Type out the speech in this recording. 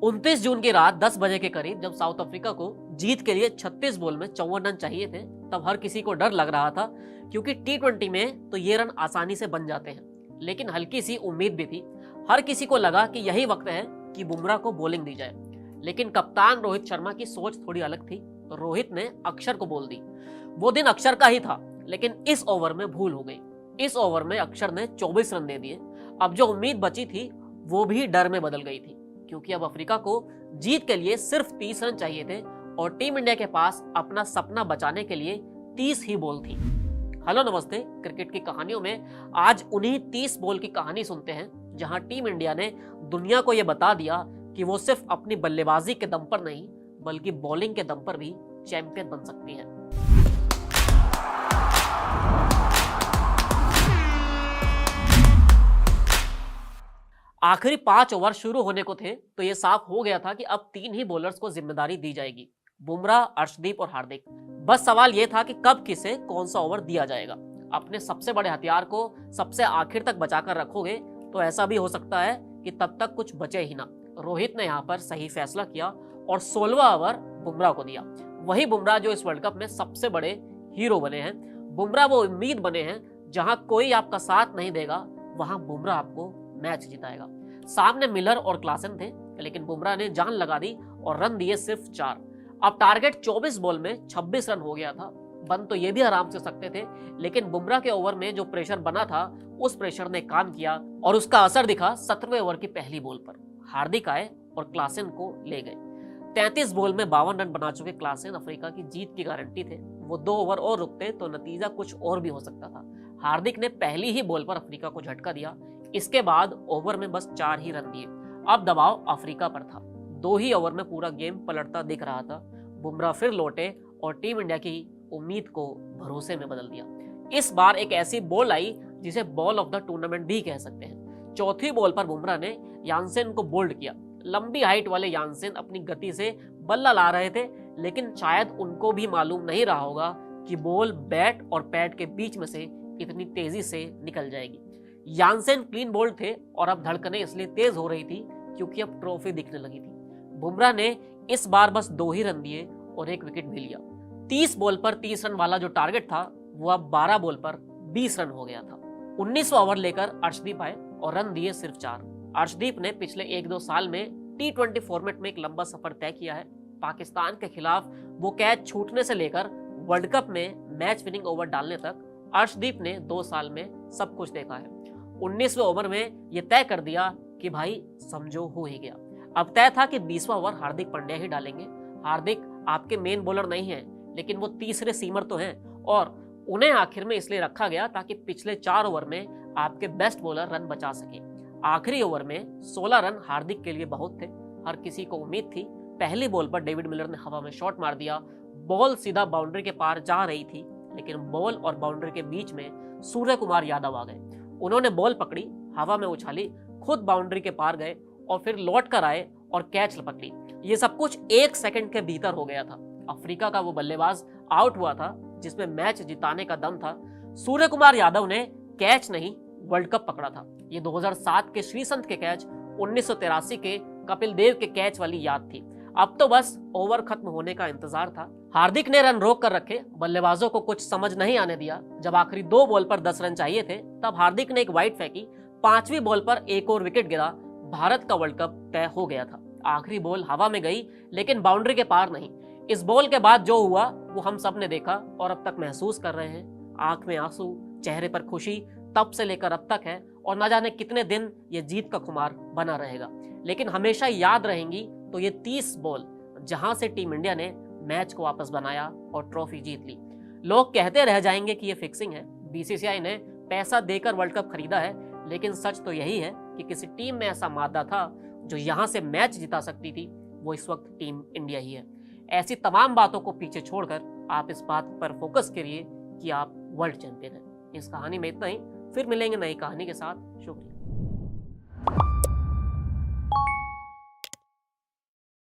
29 जून की रात 10 बजे के करीब जब साउथ अफ्रीका को जीत के लिए 36 बॉल में 54 रन चाहिए थे, तब हर किसी को डर लग रहा था, क्योंकि टी20 में तो ये रन आसानी से बन जाते हैं। लेकिन हल्की सी उम्मीद भी थी। हर किसी को लगा कि यही वक्त है कि बुमराह को बॉलिंग दी जाए। लेकिन कप्तान रोहित शर्मा की सोच थोड़ी अलग थी, तो रोहित ने अक्षर को बोल दी। वो दिन अक्षर का ही था, लेकिन इस ओवर में भूल हो गई। इस ओवर में अक्षर ने 24 रन दे दिए। अब जो उम्मीद बची थी वो भी डर में बदल गई थी, क्योंकि अब अफ्रीका को जीत के लिए सिर्फ 30 रन चाहिए थे और टीम इंडिया के पास अपना सपना बचाने के लिए 30 ही बॉल थी। हेलो नमस्ते, क्रिकेट की कहानियों में आज उन्हीं 30 बॉल की कहानी सुनते हैं, जहां टीम इंडिया ने दुनिया को यह बता दिया कि वो सिर्फ अपनी बल्लेबाजी के दम पर नहीं, बल्कि बॉलिंग के दम पर भी चैंपियन बन सकती है। आखिरी 5 ओवर शुरू होने को थे तो यह साफ हो गया था कि अब 3 ही बॉलर्स को जिम्मेदारी दी जाएगी, बुमराह, अर्शदीप और हार्दिक। बस सवाल यह था कि कब किसे कौन सा ओवर दिया जाएगा। अपने सबसे बड़े हथियार को सबसे आखिर तक बचाकर रखोगे तो ऐसा भी हो सकता है कि तब तक कुछ बचे ही ना। रोहित ने यहाँ पर सही फैसला किया और 16वां ओवर बुमराह को दिया। वही बुमराह जो इस वर्ल्ड कप में सबसे बड़े हीरो बने हैं। बुमराह वो उम्मीद बने हैं, जहां कोई आपका साथ नहीं देगा वहां बुमराह आपको मैच जिताएगा। सामने मिलर और क्लासन थे, लेकिन बुमराह ने जान लगा दी और रन दिए सिर्फ 4। अब टारगेट 24 बॉल में 26 रन हो गया था। बन तो ये भी आराम से सकते थे, लेकिन बुमराह के ओवर में जो प्रेशर बना था उस प्रेशर ने काम किया और उसका असर दिखा 17वें ओवर की पहली बॉल पर। हार्दिक आए और क्लासन को ले गए। 33 बॉल में 52 रन बना चुके क्लासन अफ्रीका की जीत की गारंटी थे। वो 2 ओवर और रुकते तो नतीजा कुछ और भी हो सकता था। हार्दिक ने पहली ही बॉल पर अफ्रीका को झटका दिया। इसके बाद ओवर में बस 4 ही रन दिए। अब दबाव अफ्रीका पर था। 2 ही ओवर में पूरा गेम पलटता दिख रहा था। बुमराह फिर लौटे और टीम इंडिया की उम्मीद को भरोसे में बदल दिया। इस बार एक ऐसी बॉल आई जिसे बॉल ऑफ द टूर्नामेंट भी कह सकते हैं। चौथी बॉल पर बुमराह ने यानसेन को बोल्ड किया। लंबी हाइट वाले यानसेन अपनी गति से बल्ला ला रहे थे, लेकिन शायद उनको भी मालूम नहीं रहा होगा कि बॉल बैट और पैड के बीच में से इतनी तेजी से निकल जाएगी। यानसेन क्लीन बोल्ड थे और अब धड़कनें इसलिए तेज हो रही थी क्योंकि अब ट्रॉफी दिखने लगी थी। बुमराह ने इस बार बस 2 ही रन दिए और 1 विकेट भी लिया। 30 बॉल पर 30 रन वाला जो टारगेट था वो अब 12 बॉल पर 20 रन हो गया था। 19वां ओवर लेकर अर्शदीप आए और रन दिए सिर्फ 4। अर्शदीप ने पिछले 1-2 साल में टी20 फॉर्मेट में एक लंबा सफर तय किया है। पाकिस्तान के खिलाफ वो कैच छूटने से लेकर वर्ल्ड कप में मैच विनिंग ओवर डालने तक अर्शदीप ने 2 साल में सब कुछ देखा है। 19वें ओवर में यह तय कर दिया कि भाई समझो हो ही गया। अब तय था कि 20वां ओवर हार्दिक पांड्या ही डालेंगे। हार्दिक आपके मेन बॉलर नहीं हैं, लेकिन वो तीसरे सीमर तो हैं और उन्हें आखिर में इसलिए रखा गया ताकि पिछले 4 ओवर में आपके बेस्ट बॉलर रन बचा सके। आखिरी ओवर में 16 रन हार्दिक के लिए बहुत थे। हर किसी को उम्मीद थी। पहली बॉल पर डेविड मिलर ने हवा में शॉट मार दिया। बॉल सीधा बाउंड्री के पार जा रही थी, लेकिन बॉल और बाउंड्री के बीच में सूर्य कुमार यादव आ गए। उन्होंने बॉल पकड़ी, हवा में उछाली, खुद बाउंड्री के पार गए और फिर लौट कर आए और कैच लपक ली। ये सब कुछ 1 सेकंड के भीतर हो गया था। अफ्रीका का वो बल्लेबाज आउट हुआ था जिसमें मैच जिताने का दम था। सूर्य कुमार यादव ने कैच नहीं वर्ल्ड कप पकड़ा था। ये 2007 के श्रीसंत के कैच, 1983 के कपिल देव के कैच वाली याद थी। अब तो बस ओवर खत्म होने का इंतजार था। हार्दिक ने रन रोक कर रखे। बल्लेबाजों को कुछ समझ नहीं आने दिया। जब आखिरी 2 बॉल पर 10 रन चाहिए थे, तब हार्दिक ने एक वाइड फेंकी। 5वीं बॉल पर एक और विकेट गिरा। भारत का वर्ल्ड कप तय हो गया था। आखिरी बॉल हवा में गई, लेकिन बाउंड्री के पार नहीं। इस बॉल के बाद जो हुआ वो हम सब ने देखा और अब तक महसूस कर रहे हैं। आंख में आंसू, चेहरे पर खुशी तब से लेकर अब तक है और न जाने कितने दिन ये जीत का खुमार बना रहेगा। लेकिन हमेशा याद रहेंगी तो ये 30 बॉल, जहां से टीम इंडिया ने मैच को वापस बनाया और ट्रॉफी जीत ली। लोग कहते रह जाएंगे कि ये फिक्सिंग है, बीसीसीआई ने पैसा देकर वर्ल्ड कप खरीदा है, लेकिन सच तो यही है कि किसी टीम में ऐसा मादा था जो यहां से मैच जिता सकती थी। वो इस वक्त टीम इंडिया ही है। ऐसी तमाम बातों को पीछे छोड़कर आप इस बात पर फोकस करिए कि आप वर्ल्ड चैंपियन हैं। इस कहानी में इतना ही। फिर मिलेंगे नई कहानी के साथ। शुक्रिया।